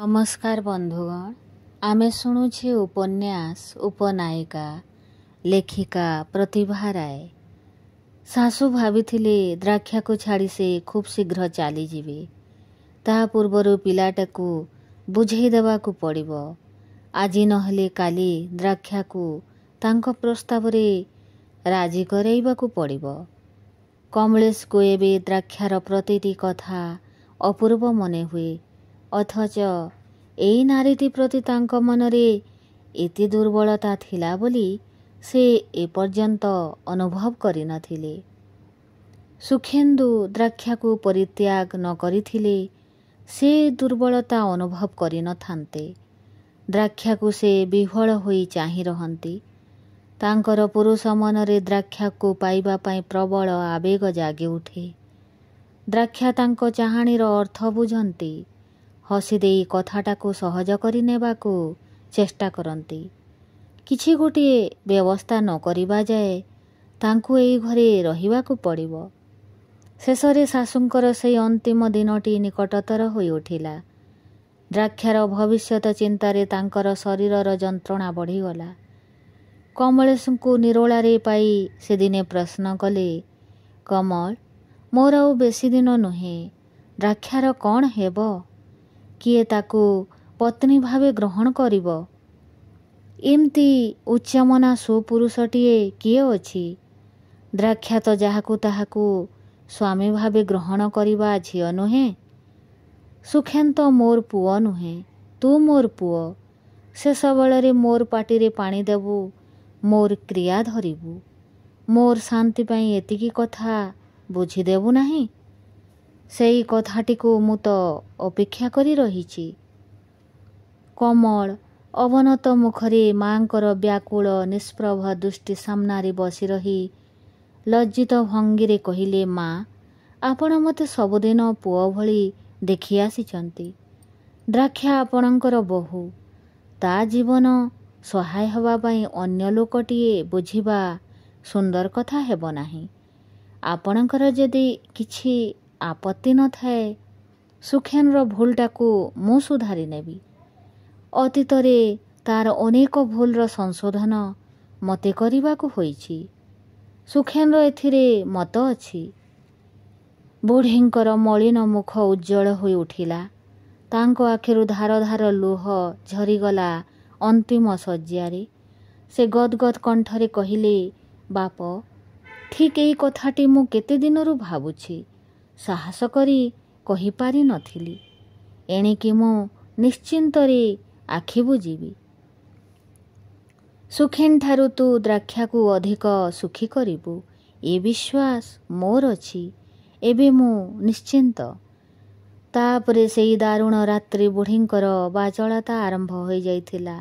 नमस्कार बंधुगण, आमे शुणुछे उपन्यास उपनायिका लेखिका प्रतिभा राय। सासू भाविथिले द्राक्षा को छाड़ी से खूब शीघ्र चली जिवे। ता पूर्वरु पिलाटाकू बुझेई देवाकू पड़िबो। आजी नहले काली द्राक्षा को तांको प्रस्तावरे राजी करेइबाकू पड़िबो। कमलेश को एबे द्राक्षार प्रतिटी कथा अपूर्व मने हुए, अथच एई नारीटी प्रति तांको मनरे एते दुर्बलता थिला बोली से एपर्यंत अनुभव करि नथिले। सुखेन्दु द्राक्षा को परित्याग न करिथिले से दुर्बलता अनुभव करि नथान्ते। द्राक्षा को से विह्वल होई चाहि रहंती। तांकर पुरुष मनरे द्राक्षा को पाइबा पाई प्रबल आवेग जागी उठे। द्राक्षा तांको चाहाणीर अर्थ बुझंती। हसी देई कथाटाकू सहज करि नेबाकू चेष्टा करंती। किछि गोटिए व्यवस्था न करिबा जाए तांकू एई घरे रहिबाकू पड़िबो। शेषरे सासूंकर सेई अंतिम दिनटी निकटतर होई उठिला। द्राक्षार भविष्यत चिंतारे तांकर शरीरर जंत्रणा बढ़ीगला। कमलेशଙ୍କୁ निरोलारे पाई से दिने प्रश्न कले, कमल, मोर आउ बेसी दिन नुहे, द्राक्षार कौन हेबो? किए ताकू पत्नी भावे ग्रहण करिबो? एमती उच्चमना सुपुरुषटिए किए अछि? द्राक्षा तो जाहाकू ताहाकू स्वामी भावे ग्रहण करिबा झियो नुहे। सुखेन तो मोर पुओ नुहे, तू मोर पुओ। शेष बेଳରେ मोर पाटिरे पानी देबू, मोर क्रिया धरिबू। मोर शांति पाई एतिकी कथा बुझिदेबू नाही? सेई कथाटिकू मु तो अपेक्षा करी रहिछि। कमल अवनत मुखरे मांकर व्याकुल निष्प्रभ दृष्टि सामनारे बसी रही लज्जित भंगीरे कहिले, माँ, आपण मते सबुदिन पुओ भଳି देखि आसिचंती। द्राक्षा आपणकर बहु। ता जीवन सहाय हवा पाई अन्य लोकटिए बुझिबा सुंदर कथा हेबो नाही। आपणकर जदि किछि आपत्ति न थाए, सुखेनर भूलटाकू मु सुधारी नेबी। अतीतरे तार अनेक भूलर संशोधन मते करिबाकू होईछि। सुखेनर एथिरे मत अछि। बुढ़ींकर मलिन मुख उज्जवल होई उठिला। तांको आखिरु धार धार लुह झरीगला अंतिम शଯ୍ୟାରେ। से गदगद कंठरे कहिले, बाप, ठीक एई कथाटी मु केते दिनरु भाबुछि, साहस करी कहि पारि नथिली। एणिकी मु निश्चिंतरे आखि बुझिबी। सुखेन ठारू तू द्राक्षाकू अधिक सुखी करिबू, ए विश्वास मोर अछि। एबे मु निश्चिंत। तापरे सेई दारुण रात्रि बुढ़ींकर बाचलता आरंभ होई जाइथिला।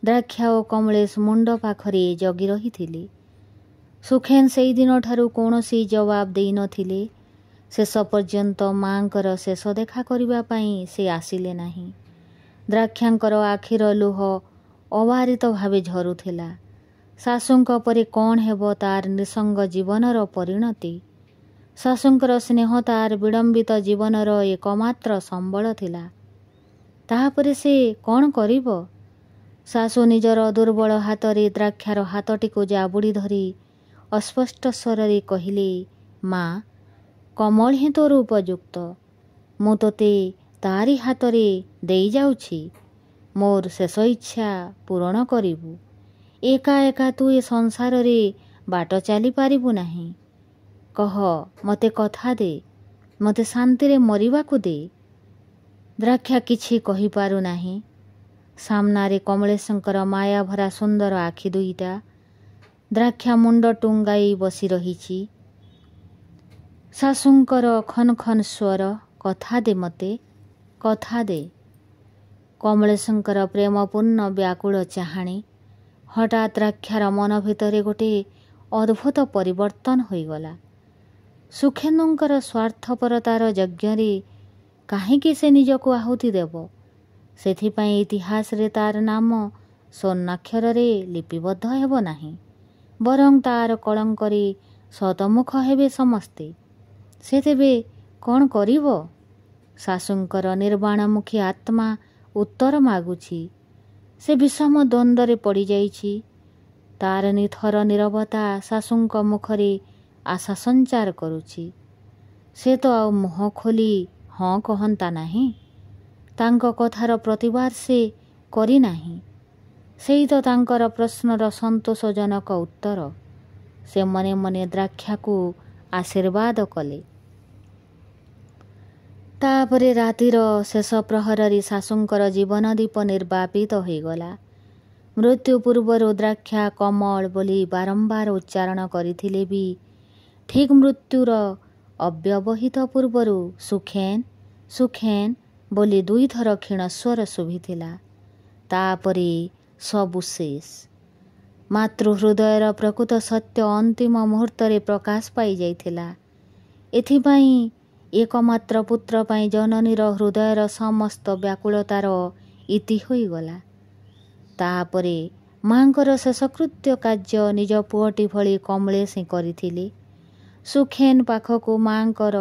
द्राक्षा ओ कमलेश मुंड पाखरे जगी रहिथिले। सुखेन सेई दिन ठारू कोनोसी जवाब देई नथिले। शेष पर्यंत मांकर शेष देखा करिबा पाई से आसिले नाही। द्राक्षांकर आखिर लुह अबारित भावे झरुथिला। सासूंक परे कौन हेबो तार निसंग जीवनर परिणति? सासूंकर स्नेह तार विडंबित जीवनर एकमात्र संबल थिला। ताहापरे से कौन करिबो? सासू निजर दुर्बल हातरे द्राक्षार हातटिकू जाबुड़ी धरी अस्पष्ट स्वररे कहिले, माँ, कमल ही तोर उपयुक्त। मु तोते तारी हातरे देई जाउछि। मोर शेष इच्छा पूरण करिबू। एका एका तू ए संसाररे बाट चली पारिबू नाही। कह, मते कथा दे, मते शांतिरे मरिबाकू दे। द्राक्षा किछि कहि पारु नाही। सामनारे कमलेशंकर माया भरा सुंदर आखि दुईटा। द्राक्षा मुंड टुंगाई बसी रहिछि। सासूंकर खन खन स्वर, कथा दे मते, कथा दे। कमलेशंकर प्रेमपूर्ण व्याकुल चाहाणी हठात द्राक्षार मन भितरे गोटे अद्भुत परिवर्तन होईगला। सुखेन्दुंकर स्वार्थपरतार यज्ञरे काहींकि से निजको आहुति देव, सेथिपाई इतिहास रे तार नाम स्वर्णाक्षरे लिपिबद्ध हेब नाही। बरं तार कलंकरे शतमुख हेबे समस्ते। से तेबे कौन करिबो? ଶାଶୁଙ୍କର ନିର୍ବାଣମୁଖୀ ଆତ୍ମା ଉତ୍ତର ମାଗୁଛି। ସେ ବିଷମ ଦ୍ୱନ୍ଦ୍ୱରେ ପଡ଼ିଯାଇଛି। ତାର ନିଥର ନୀରବତା ଶାଶୁଙ୍କ ମୁଖରେ ଆଶା ସଞ୍ଚାର କରୁଛି। ସେ ତ ଆଉ ମୁହଁ ଖୋଲି ହଁ କହନ୍ତା ନାହିଁ। ତାଙ୍କ କଥାର ପ୍ରତିବାଦ ସେ କରିନାହିଁ। ସେଇ ତ ତାଙ୍କର ପ୍ରଶ୍ନର ସନ୍ତୋଷଜନକ ଉତ୍ତର। ସେ ମନେ ମନେ ଦ୍ରାକ୍ଷାକୁ ଆଶୀର୍ବାଦ କଲେ। ତାପରେ ରାତିର ଶେଷ ପ୍ରହରରେ ଶାଶୁଙ୍କର ଜୀବନ ଦୀପ ନିର୍ବାପିତ ହୋଇଗଲା। ମୃତ୍ୟୁ ପୂର୍ବରୁ ଦ୍ରାକ୍ଷା କମଳ ବୋଲି ବାରମ୍ବାର ଉଚ୍ଚାରଣ କରିଥିଲେ ବି ଠିକ୍ ମୃତ୍ୟୁର ଅବ୍ୟବହିତ ପୂର୍ବରୁ ସୁଖେନ୍ ସୁଖେନ୍ ବୋଲି 2 ଥର କ୍ଷୀଣସ୍ୱର ଶୁଭିଥିଲା। ତାପରେ ସବୁ ଶେଷ। ମାତୃହୃଦୟର ପ୍ରକୃତ ସତ୍ୟ ଅନ୍ତିମ ମୁହୂର୍ତ୍ତରେ ପ୍ରକାଶ ପାଇଯାଇଥିଲା। ଏଥିପାଇଁ ଏକମାତ୍ର ପୁତ୍ର ପାଇଁ ଜନନୀର ହୃଦୟର ସମସ୍ତ ବ୍ୟାକୁଳତାର ଇତି ହୋଇଗଲା। ତାପରେ ମାଙ୍କର ଶେଷକୃତ୍ୟ କାର୍ଯ୍ୟ ନିଜ ପୁଅଟି ଭଳି କମଳେଶ କରିଥିଲେ। ସୁଖେନ୍ ପାଖକୁ ମାଙ୍କର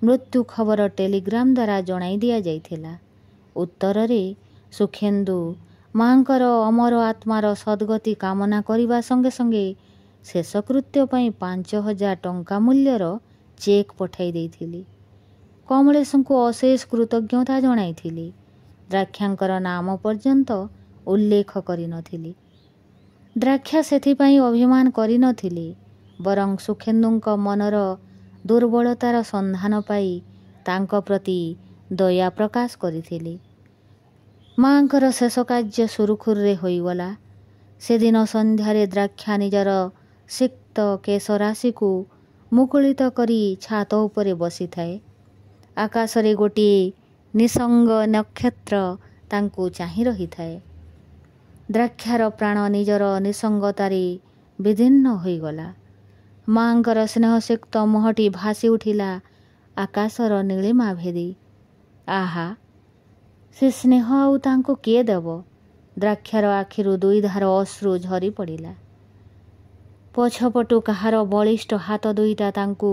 ମୃତ୍ୟୁ ଖବର ଟେଲିଗ୍ରାମ ଦ୍ୱାରା ଜଣାଇ ଦିଆଯାଇଥିଲା। ଉତ୍ତରରେ ସୁଖେନ୍ଦୁ ମାଙ୍କର ଅମର ଆତ୍ମାର ସଦ୍ଗତି କାମନା କରିବା ସଙ୍ଗେ ସଙ୍ଗେ ଶେଷକୃତ୍ୟ ପାଇଁ 5,000 ଟଙ୍କା ମୂଲ୍ୟର ଚେକ୍ ପଠାଇ ଦେଇଥିଲେ। କମଳେଶଙ୍କୁ ଅଶେଷ କୃତଜ୍ଞତା ଜଣାଇଥିଲେ। ଦ୍ରାକ୍ଷାଙ୍କର ନାମ ପର୍ଯ୍ୟନ୍ତ ଉଲ୍ଲେଖ କରିନଥିଲେ। ଦ୍ରାକ୍ଷା ସେଥିପାଇଁ ଅଭିମାନ କରିନଥିଲେ। ବରଂ ସୁଖେନ୍ଦୁଙ୍କ ମନର ଦୁର୍ବଳତାର ସନ୍ଧାନ ପାଇ ତାଙ୍କ ପ୍ରତି ଦୟା ପ୍ରକାଶ କରିଥିଲେ। ମାଙ୍କର ଶେଷ କାର୍ଯ୍ୟ ସୁରୁଖୁରୁରେ ହୋଇଗଲା। ସେଦିନ ସନ୍ଧ୍ୟାରେ ଦ୍ରାକ୍ଷା ନିଜର ସିକ୍ତ କେଶରାଶିକୁ ମୁକୁଳିତ କରି ଛାତ ଉପରେ ବସିଥାଏ। ଆକାଶରେ ଗୋଟିଏ ନିଃସଙ୍ଗ ନକ୍ଷତ୍ର ତାଙ୍କୁ ଚାହିଁ ରହିଥାଏ। ଦ୍ରାକ୍ଷାର ପ୍ରାଣ ନିଜର ନିଃସଙ୍ଗତାରେ ବିଦୀର୍ଣ୍ଣ ହୋଇଗଲା। ମାଙ୍କର ସ୍ନେହସିକ୍ତ ମୁହଁଟି ଭାସି ଉଠିଲା ଆକାଶର ନୀଳିମା ଭେଦି। ଆହା, ସେ ସ୍ନେହ ଆଉ ତାଙ୍କୁ କିଏ ଦେବ? ଦ୍ରାକ୍ଷାର ଆଖିରୁ 2 ଧାର ଅଶ୍ରୁ ଝରି ପଡ଼ିଲା। ପଛପଟୁ କାହାର ବଳିଷ୍ଠ ହାତ 2ଟା ତାଙ୍କୁ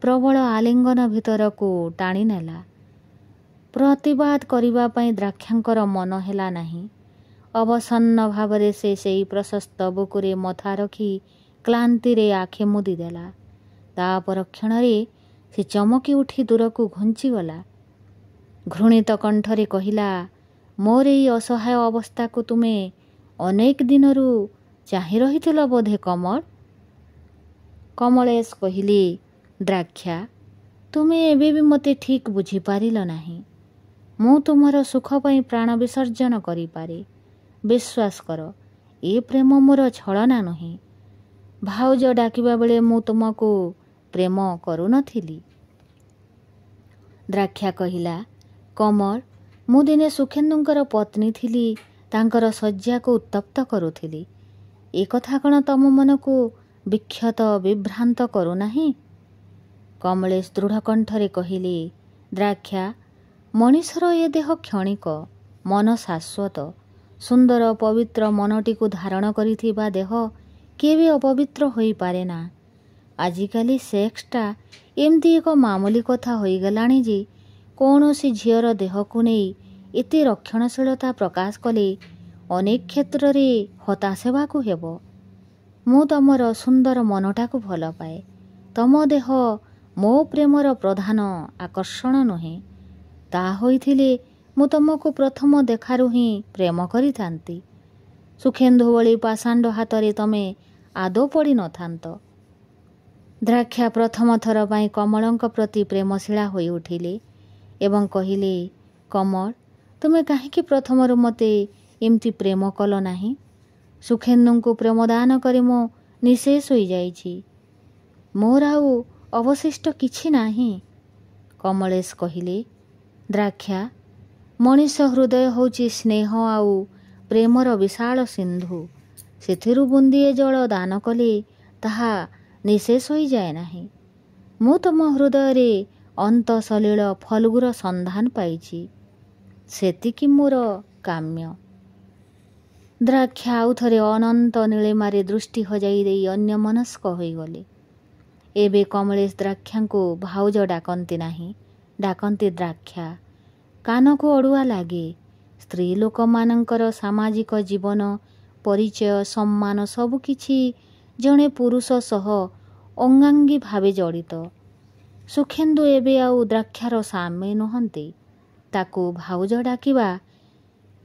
ପ୍ରବଳ ଆଲିଙ୍ଗନ ଭିତରକୁ ଟାଣି ନେଲା। ପ୍ରତିବାଦ କରିବା ପାଇଁ ଦ୍ରାକ୍ଷାଙ୍କର ମନ ହେଲା ନାହିଁ। ଅବସନ୍ନ ଭାବରେ ସେ ସେଇ ପ୍ରଶସ୍ତ ବୁକୁରେ ମଥା ରଖି କ୍ଳାନ୍ତିରେ ଆଖି ମୁଦି ଦେଲା। ତା ପରକ୍ଷଣରେ ସେ ଚମକି ଉଠି ଦୂରକୁ ଘୁଞ୍ଚିଗଲା। ଘୃଣିତ କଣ୍ଠରେ କହିଲା, ମୋର ଏଇ ଅସହାୟ ଅବସ୍ଥାକୁ ତୁମେ ଅନେକ ଦିନରୁ ଚାହିଁ ରହିଥିଲ ବୋଧେ କମଳ? କମଳେଶ କହିଲେ, ଦ୍ରାକ୍ଷା, ତୁମେ ଏବେ ବି ମୋତେ ଠିକ୍ ବୁଝିପାରିଲ ନାହିଁ। ମୁଁ ତୁମର ସୁଖ ପାଇଁ ପ୍ରାଣ ବିସର୍ଜନ କରିପାରେ। ବିଶ୍ୱାସ କର, ଏ ପ୍ରେମ ମୋର ଛଳନା ନୁହେଁ। ଭାଉଜ ଡାକିବା ବେଳେ ମୁଁ ତୁମକୁ ପ୍ରେମ କରୁନଥିଲି। ଦ୍ରାକ୍ଷା କହିଲା, କମଳ, ମୁଁ ଦିନେ ସୁଖେନ୍ଦୁଙ୍କର ପତ୍ନୀ ଥିଲି। ତାଙ୍କର ଶଯ୍ୟାକୁ ଉତ୍ତପ୍ତ କରୁଥିଲି। ଏ କଥା କ'ଣ ତମ ମନକୁ ବିକ୍ଷତ ବିଭ୍ରାନ୍ତ କରୁନାହିଁ? କମଳେଶ ଦୃଢ଼ କଣ୍ଠରେ କହିଲେ, ଦ୍ରାକ୍ଷା, ମଣିଷର ଏ ଦେହ କ୍ଷଣିକ, ମନ ଶାଶ୍ୱତ। ସୁନ୍ଦର ପବିତ୍ର ମନଟିକୁ ଧାରଣ କରିଥିବା ଦେହ କେବେ ଅପବିତ୍ର ହୋଇପାରେ ନା। ଆଜିକାଲି ସେକ୍ସଟା ଏମିତି ଏକ ମାମୁଲି କଥା ହୋଇଗଲାଣି ଯେ କୌଣସି ଝିଅର ଦେହକୁ ନେଇ ଏତେ ରକ୍ଷଣଶୀଳତା ପ୍ରକାଶ କଲେ ଅନେକ କ୍ଷେତ୍ରରେ ହତାଶ ହେବାକୁ ହେବ। ମୁଁ ତମର ସୁନ୍ଦର ମନଟାକୁ ଭଲ ପାଏ। ତମ ଦେହ ମୋ ପ୍ରେମର ପ୍ରଧାନ ଆକର୍ଷଣ ନୁହେଁ। ତା ହୋଇଥିଲେ ମୁଁ ତମକୁ ପ୍ରଥମ ଦେଖାରୁ ହିଁ ପ୍ରେମ କରିଥାନ୍ତି। ସୁଖେନ୍ଦୁ ଭଳି ପାଷାଣ୍ଡ ହାତରେ ତମେ ଆଦୌ ପଡ଼ିନଥାନ୍ତ। ଦ୍ରାକ୍ଷା ପ୍ରଥମ ଥର ପାଇଁ କମଳଙ୍କ ପ୍ରତି ପ୍ରେମଶୀଳା ହୋଇ ଉଠିଲେ ଏବଂ କହିଲେ, କମଳ, ତୁମେ କାହିଁକି ପ୍ରଥମରୁ ମୋତେ ଏମିତି ପ୍ରେମ କଲ ନାହିଁ? ସୁଖେନ୍ଦୁଙ୍କୁ ପ୍ରେମଦାନ କରି ମୁଁ ନିଃଶେଷ ହୋଇଯାଇଛି। ମୋର ଆଉ ଅବଶିଷ୍ଟ କିଛି ନାହିଁ। କମଳେଶ କହିଲେ, ଦ୍ରାକ୍ଷା, ମଣିଷ ହୃଦୟ ହେଉଛି ସ୍ନେହ ଆଉ ପ୍ରେମର ବିଶାଳ ସିନ୍ଧୁ। ସେଥିରୁ ବୁନ୍ଦିଏ ଜଳ ଦାନ କଲେ ତାହା ନିଃଶେଷ ହୋଇଯାଏ ନାହିଁ। ମୁଁ ତମ ହୃଦୟରେ ଅନ୍ତଃସଲୀଳ ଫଲ୍ଗୁର ସନ୍ଧାନ ପାଇଛି। ସେତିକି ମୋର କାମ୍ୟ। ଦ୍ରାକ୍ଷା ଆଉ ଥରେ ଅନନ୍ତ ନୀଳିମାରେ ଦୃଷ୍ଟି ହଜାଇ ଦେଇ ଅନ୍ୟମନସ୍କ ହୋଇଗଲେ। ଏବେ କମଳେଶ ଦ୍ରାକ୍ଷାଙ୍କୁ ଭାଉଜ ଡାକନ୍ତି ନାହିଁ। ଡାକନ୍ତି ଦ୍ରାକ୍ଷା। କାନକୁ ଅଡ଼ୁଆ ଲାଗେ। ସ୍ତ୍ରୀ ଲୋକମାନଙ୍କର ସାମାଜିକ ଜୀବନ, ପରିଚୟ, ସମ୍ମାନ ସବୁକିଛି ଜଣେ ପୁରୁଷ ସହ ଅଙ୍ଗାଙ୍ଗୀ ଭାବେ ଜଡ଼ିତ। ସୁଖେନ୍ଦୁ ଏବେ ଆଉ ଦ୍ରାକ୍ଷାର ସ୍ୱାମୀ ନୁହନ୍ତି। ତାକୁ ଭାଉଜ ଡାକିବା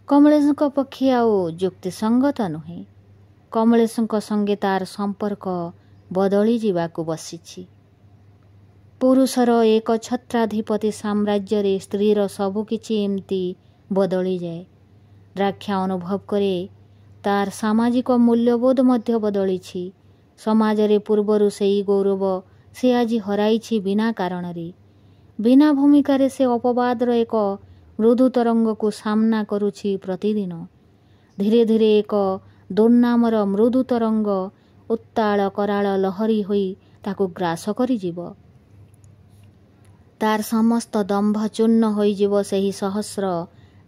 କମଳେଶଙ୍କ ପକ୍ଷେ ଆଉ ଯୁକ୍ତିସଙ୍ଗତ ନୁହେଁ। କମଳେଶଙ୍କ ସଙ୍ଗେ ତାର ସମ୍ପର୍କ ବଦଳି ଯିବାକୁ ବସିଛି। ପୁରୁଷର ଏକ ଛତ୍ରାଧିପତି ସାମ୍ରାଜ୍ୟରେ ସ୍ତ୍ରୀର ସବୁକିଛି ଏମିତି ବଦଳିଯାଏ। ଦ୍ରାକ୍ଷା ଅନୁଭବ କରେ ତାର ସାମାଜିକ ମୂଲ୍ୟବୋଧ ମଧ୍ୟ ବଦଳିଛି। ସମାଜରେ ପୂର୍ବରୁ ସେଇ ଗୌରବ ସେ ଆଜି ହରାଇଛି ବିନା କାରଣରେ। ବିନା ଭୂମିକାରେ ସେ ଅପବାଦର ଏକ ମୃଦୁ ତରଙ୍ଗକୁ ସାମ୍ନା କରୁଛି ପ୍ରତିଦିନ। ଧୀରେ ଧୀରେ ଏକ ଦୁର୍ନାମର ମୃଦୁ ତରଙ୍ଗ ଉତ୍ତାଳ କରାଳ ଲହରୀ ହୋଇ ତାକୁ ଗ୍ରାସ କରିଯିବ। ତାର ସମସ୍ତ ଦମ୍ଭ ଚୂର୍ଣ୍ଣ ହୋଇଯିବ ସେହି ସହସ୍ର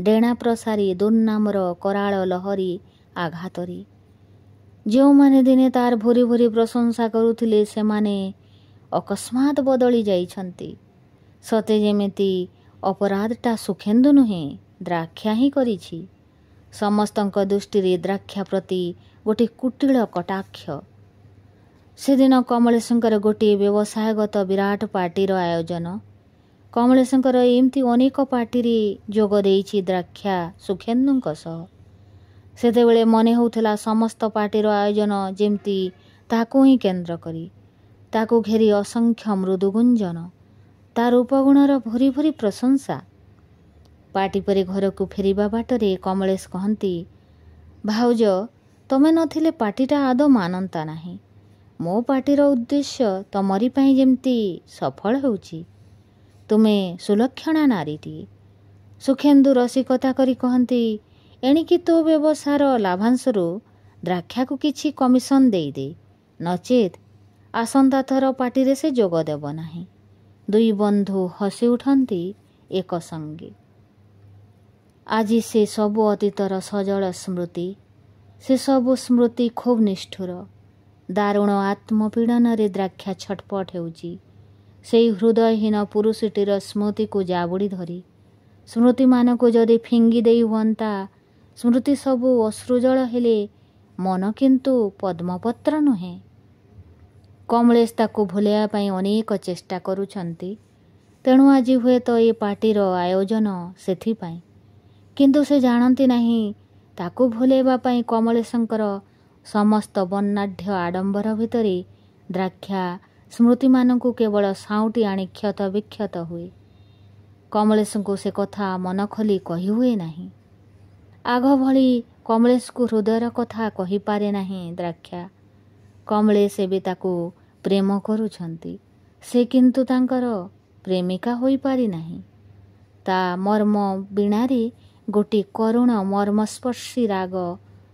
ଡେଣା ପ୍ରସାରୀ ଦୁର୍ନାମର କରାଳ ଲହରୀ ଆଘାତରେ। ଯେଉଁମାନେ ଦିନେ ତାର ଭୁରି ଭୁରି ପ୍ରଶଂସା କରୁଥିଲେ ସେମାନେ ଅକସ୍ମାତ୍ ବଦଳି ଯାଇଛନ୍ତି। ସତେ ଯେମିତି ଅପରାଧଟା ସୁଖେନ୍ଦୁ ନୁହେଁ, ଦ୍ରାକ୍ଷା ହିଁ କରିଛି। ସମସ୍ତଙ୍କ ଦୃଷ୍ଟିରେ ଦ୍ରାକ୍ଷା ପ୍ରତି ଗୋଟିଏ କୁଟିଳ କଟାକ୍ଷ। ସେଦିନ କମଳେଶଙ୍କର ଗୋଟିଏ ବ୍ୟବସାୟଗତ ବିରାଟ ପାର୍ଟିର ଆୟୋଜନ। କମଳେଶଙ୍କର ଏମିତି ଅନେକ ପାର୍ଟିରେ ଯୋଗ ଦେଇଛି ଦ୍ରାକ୍ଷା ସୁଖେନ୍ଦୁଙ୍କ ସହ। ସେତେବେଳେ ମନେ ହେଉଥିଲା ସମସ୍ତ ପାର୍ଟିର ଆୟୋଜନ ଯେମିତି ତାକୁ ହିଁ କେନ୍ଦ୍ର କରି। ତାକୁ ଘେରି ଅସଂଖ୍ୟ ମୃଦୁ ଗୁଞ୍ଜନ, ତା ରୂପଗୁଣର ଭୁରି ଭୁରି ପ୍ରଶଂସା। ପାର୍ଟି ପରେ ଘରକୁ ଫେରିବା ବାଟରେ କମଳେଶ କହନ୍ତି, ଭାଉଜ ତମେ ନଥିଲେ ପାର୍ଟିଟା ଆଦୌ ମାନନ୍ତା ନାହିଁ। ମୋ ପାର୍ଟିର ଉଦ୍ଦେଶ୍ୟ ତମରି ପାଇଁ ଯେମିତି ସଫଳ ହେଉଛି। ତୁମେ ସୁଲକ୍ଷଣା ନାରୀଟିଏ। ସୁଖେନ୍ଦୁ ରସିକତା କରି କହନ୍ତି, ଏଣିକି ତୋ ବ୍ୟବସାୟର ଲାଭାଂଶରୁ ଦ୍ରାକ୍ଷାକୁ କିଛି କମିଶନ ଦେଇଦେ, ନଚେତ୍ ଆସନ୍ତା ଥର ପାର୍ଟିରେ ସେ ଯୋଗ ଦେବ ନାହିଁ। ଦୁଇ ବନ୍ଧୁ ହସି ଉଠନ୍ତି ଏକ ସଙ୍ଗେ। ଆଜି ସେ ସବୁ ଅତୀତର ସଜଳ ସ୍ମୃତି। ସେ ସବୁ ସ୍ମୃତି ଖୁବ୍ ନିଷ୍ଠୁର। ଦାରୁଣ ଆତ୍ମପୀଡ଼ନରେ ଦ୍ରାକ୍ଷା ଛଟପଟ ହେଉଛି। ସେଇ ହୃଦୟହୀନ ପୁରୁଷଟିର ସ୍ମୃତିକୁ ଜାବୁଡ଼ି ଧରି। ସ୍ମୃତିମାନଙ୍କୁ ଯଦି ଫିଙ୍ଗି ଦେଇ ହୁଅନ୍ତା, ସ୍ମୃତି ସବୁ ଅଶ୍ରୁଜଳ ହେଲେ ମନ କିନ୍ତୁ ପଦ୍ମପତ୍ର ନୁହେଁ। କମଳେଶ ତାକୁ ଭୁଲାଇବା ପାଇଁ ଅନେକ ଚେଷ୍ଟା କରୁଛନ୍ତି। ତେଣୁ ଆଜି ହୁଏତ ଏ ପାର୍ଟିର ଆୟୋଜନ ସେଥିପାଇଁ। କିନ୍ତୁ ସେ ଜାଣନ୍ତି ନାହିଁ ତାକୁ ଭୁଲାଇବା ପାଇଁ କମଳେଶଙ୍କର ସମସ୍ତ ବର୍ଣ୍ଣାଢ୍ୟ ଆଡ଼ମ୍ବର ଭିତରେ ଦ୍ରାକ୍ଷା ସ୍ମୃତିମାନଙ୍କୁ କେବଳ ସାଉଁଟି ଆଣି କ୍ଷତ ବିକ୍ଷତ ହୁଏ। କମଳେଶଙ୍କୁ ସେ କଥା ମନ ଖୋଲି କହିହୁଏ ନାହିଁ। ଆଗ ଭଳି କମଳେଶକୁ ହୃଦୟର କଥା କହିପାରେ ନାହିଁ ଦ୍ରାକ୍ଷା। କମଳେଶ ଏବେ ତାକୁ ପ୍ରେମ କରୁଛନ୍ତି। ସେ କିନ୍ତୁ ତାଙ୍କର ପ୍ରେମିକା ହୋଇପାରି ନାହିଁ। ତା ମର୍ମ ବୀଣାରେ ଗୋଟିଏ କରୁଣ ମର୍ମସ୍ପର୍ଶୀ ରାଗ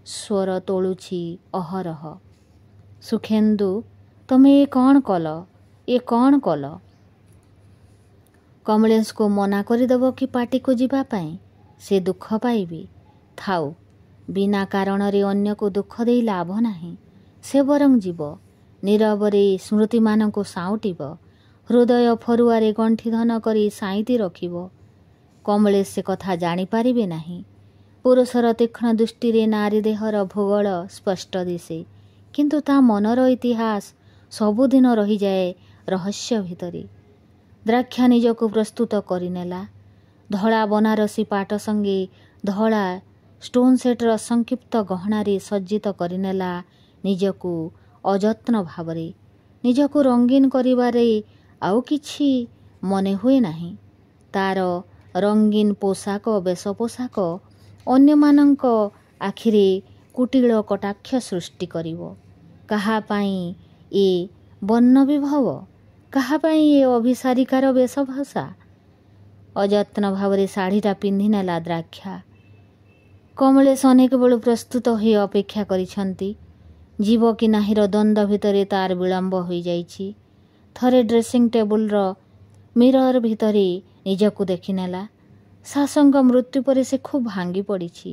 ସ୍ୱର ତୋଳୁଛି ଅହରହ। ସୁଖେନ୍ଦୁ ତମେ ଏ କ'ଣ କଲ, ଏ କ'ଣ କଲ? କମଳେଶଙ୍କୁ ମନା କରିଦେବ କି ପାର୍ଟିକୁ ଯିବା ପାଇଁ? ସେ ଦୁଃଖ ପାଇବେ। ଥାଉ, ବିନା କାରଣରେ ଅନ୍ୟକୁ ଦୁଃଖ ଦେଇ ଲାଭ ନାହିଁ। ସେ ବରଂ ଯିବ, ନୀରବରେ ସ୍ମୃତିମାନଙ୍କୁ ସାଉଁଟିବ, ହୃଦୟ ଫରୁଆରେ ଗଣ୍ଠିଧନ କରି ସାଇତି ରଖିବ। କମଳେଶ ସେ କଥା ଜାଣିପାରିବେ ନାହିଁ। ପୁରୁଷର ତୀକ୍ଷ୍ଣ ଦୃଷ୍ଟିରେ ନାରୀ ଦେହର ଭୂଗୋଳ ସ୍ପଷ୍ଟ ଦିଶେ, କିନ୍ତୁ ତା ମନର ଇତିହାସ ସବୁଦିନ ରହିଯାଏ ରହସ୍ୟ ଭିତରେ। ଦ୍ରାକ୍ଷା ନିଜକୁ ପ୍ରସ୍ତୁତ କରିନେଲା। ଧଳା ବନାରସୀ ପାଟ ସଙ୍ଗେ ଧଳା ଷ୍ଟୋନ୍ ସେଟ୍ର ସଂକ୍ଷିପ୍ତ ଗହଣାରେ ସଜ୍ଜିତ କରିନେଲା ନିଜକୁ ଅଯତ୍ନ ଭାବରେ। ନିଜକୁ ରଙ୍ଗୀନ କରିବାରେ ଆଉ କିଛି ମନେ ହୁଏ ନାହିଁ। ତାର ରଙ୍ଗୀନ ପୋଷାକ ବେଶପୋଷାକ ଅନ୍ୟମାନଙ୍କ ଆଖିରେ କୁଟିଳ କଟାକ୍ଷ ସୃଷ୍ଟି କରିବ। କାହା ପାଇଁ ଏ ବର୍ଣ୍ଣବିଭବ, କାହା ପାଇଁ ଏ ଅଭିସାରିକାର ବେଶଭୂଷା? ଅଯତ୍ନ ଭାବରେ ଶାଢ଼ୀଟା ପିନ୍ଧିନେଲା ଦ୍ରାକ୍ଷା। କମଳେଶ ଅନେକ ବେଳୁ ପ୍ରସ୍ତୁତ ହୋଇ ଅପେକ୍ଷା କରିଛନ୍ତି। ଯିବ କି ନାହିଁର ଦ୍ୱନ୍ଦ୍ୱ ଭିତରେ ତାର ବିଳମ୍ବ ହୋଇଯାଇଛି। ଥରେ ଡ୍ରେସିଂ ଟେବୁଲର ମିରର ଭିତରେ ନିଜକୁ ଦେଖିନେଲା। ଶାଶୁଙ୍କ ମୃତ୍ୟୁ ପରେ ସେ ଖୁବ୍ ଭାଙ୍ଗି ପଡ଼ିଛି।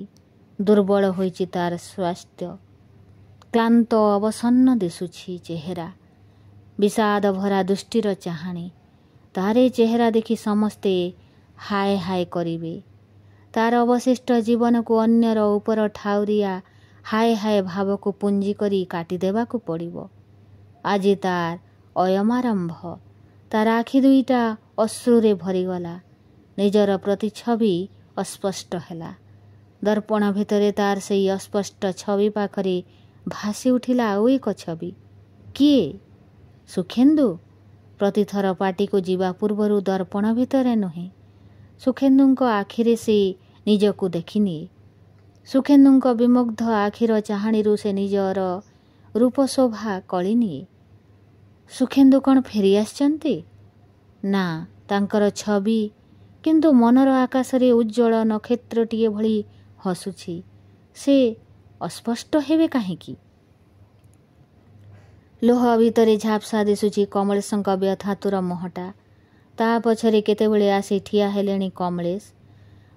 ଦୁର୍ବଳ ହୋଇଛି ତାର ସ୍ୱାସ୍ଥ୍ୟ। କ୍ଳାନ୍ତ ଅବସନ୍ନ ଦିଶୁଛି ଚେହେରା। ବିଷାଦ ଭରା ଦୃଷ୍ଟିର ଚାହାଣୀ। ତାର ଚେହେରା ଦେଖି ସମସ୍ତେ ହାୟ ହାୟ କରିବେ। ତାର ଅବଶିଷ୍ଟ ଜୀବନକୁ ଅନ୍ୟର ଉପର ଠାଉରିଆ ହାୟ ହାୟ ଭାବକୁ ପୁଞ୍ଜି କରି କାଟିଦେବାକୁ ପଡ଼ିବ। ଆଜି ତାର ଅୟମାରମ୍ଭ। ତାର ଆଖି ଦୁଇଟା ଅଶ୍ରୁରେ ଭରିଗଲା। ନିଜର ପ୍ରତିଛବି ଅସ୍ପଷ୍ଟ ହେଲା। ଦର୍ପଣ ଭିତରେ ତାର ସେଇ ଅସ୍ପଷ୍ଟ ଛବି ପାଖରେ ଭାସି ଉଠିଲା ଆଉ ଏକ ଛବି। କିଏ? ସୁଖେନ୍ଦୁ। ପ୍ରତିଥର ପାଟିକୁ ଯିବା ପୂର୍ବରୁ ଦର୍ପଣ ଭିତରେ ନୁହେଁ, ସୁଖେନ୍ଦୁଙ୍କ ଆଖିରେ ସେ ନିଜକୁ ଦେଖିନିଏ। ସୁଖେନ୍ଦୁଙ୍କ ବିମୁଗ୍ଧ ଆଖିର ଚାହାଣୀରୁ ସେ ନିଜର ରୂପଶୋଭା କଳିନିଏ। ସୁଖେନ୍ଦୁ କ'ଣ ଫେରି ଆସିଛନ୍ତି? ନା, ତାଙ୍କର ଛବି କିନ୍ତୁ ମନର ଆକାଶରେ ଉଜ୍ଜ୍ୱଳ ନକ୍ଷତ୍ରଟିଏ ଭଳି ହସୁଛି। ସେ ଅସ୍ପଷ୍ଟ ହେବେ କାହିଁକି? ଲୁହ ଭିତରେ ଝାପ୍ସା ଦିଶୁଛି କମଳେଶଙ୍କ ବ୍ୟଥାତୁର ମୁହଁଟା। ତା ପଛରେ କେତେବେଳେ ଆସି ଠିଆ ହେଲେଣି କମଳେଶ।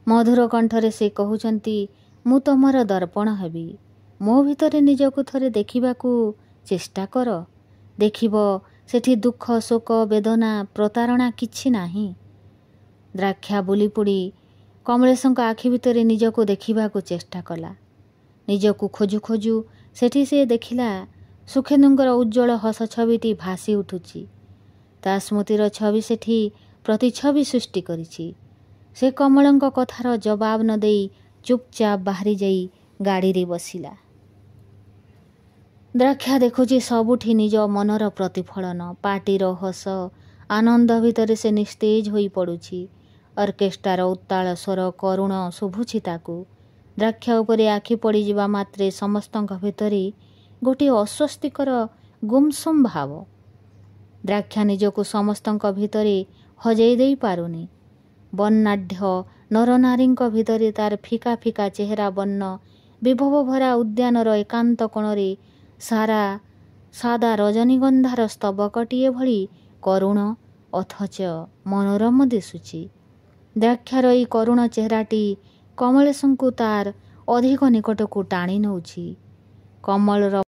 ମଧୁର କଣ୍ଠରେ ସେ କହୁଛନ୍ତି, ମୁଁ ତମର ଦର୍ପଣ ହେବି। ମୋ ଭିତରେ ନିଜକୁ ଥରେ ଦେଖିବାକୁ ଚେଷ୍ଟା କର। ଦେଖିବ ସେଠି ଦୁଃଖ, ଶୋକ, ବେଦନା, ପ୍ରତାରଣା କିଛି ନାହିଁ। ଦ୍ରାକ୍ଷା ବୁଲି ପଡ଼ି କମଳେଶଙ୍କ ଆଖି ଭିତରେ ନିଜକୁ ଦେଖିବାକୁ ଚେଷ୍ଟା କଲା। ନିଜକୁ ଖୋଜୁ ଖୋଜୁ ସେଠି ସେ ଦେଖିଲା ସୁଖେନ୍ଦୁଙ୍କର ଉଜ୍ଜ୍ୱଳ ହସ ଛବିଟି ଭାସି ଉଠୁଛି। ତା ସ୍ମୃତିର ଛବି ସେଠି ପ୍ରତିଛବି ସୃଷ୍ଟି କରିଛି। ସେ କମଳଙ୍କ କଥାର ଜବାବ ନ ଦେଇ ଚୁପଚାପ ବାହାରି ଯାଇ ଗାଡ଼ିରେ ବସିଲା। ଦ୍ରାକ୍ଷା ଦେଖୁଛି ସବୁଠି ନିଜ ମନର ପ୍ରତିଫଳନ। ପାଟିର ହସ, ଆନନ୍ଦ ଭିତରେ ସେ ନିସ୍ତେଜ ହୋଇ ପଡ଼ୁଛି। ଅର୍କେଷ୍ଟ୍ରାର ଉତ୍ତାଳ ସ୍ୱର କରୁଣ ଶୁଭୁଛି ତାକୁ। ଦ୍ରାକ୍ଷା ଉପରେ ଆଖି ପଡ଼ିଯିବା ମାତ୍ରେ ସମସ୍ତଙ୍କ ଭିତରେ ଗୋଟିଏ ଅସ୍ୱସ୍ତିକର ଗୁମସୁମ ଭାବ। ଦ୍ରାକ୍ଷା ନିଜକୁ ସମସ୍ତଙ୍କ ଭିତରେ ହଜେଇ ଦେଇ ପାରୁନି। ବର୍ଣ୍ଣାଢ୍ୟ ନରନାରୀଙ୍କ ଭିତରେ ତାର ଫିକା ଫିକା ଚେହେରା ବର୍ଣ୍ଣ ବିଭବ ଭରା ଉଦ୍ୟାନର ଏକାନ୍ତ କୋଣରେ ସାଦା ରଜନୀଗନ୍ଧାର ସ୍ତବକଟିଏ ଭଳି କରୁଣ ଅଥଚ ମନୋରମ ଦିଶୁଛି। ଦ୍ରାକ୍ଷାର ଏଇ କରୁଣ ଚେହେରାଟି କମଳେଶଙ୍କୁ ତାର ଅଧିକ ନିକଟକୁ ଟାଣି ନେଉଛି। କମଳର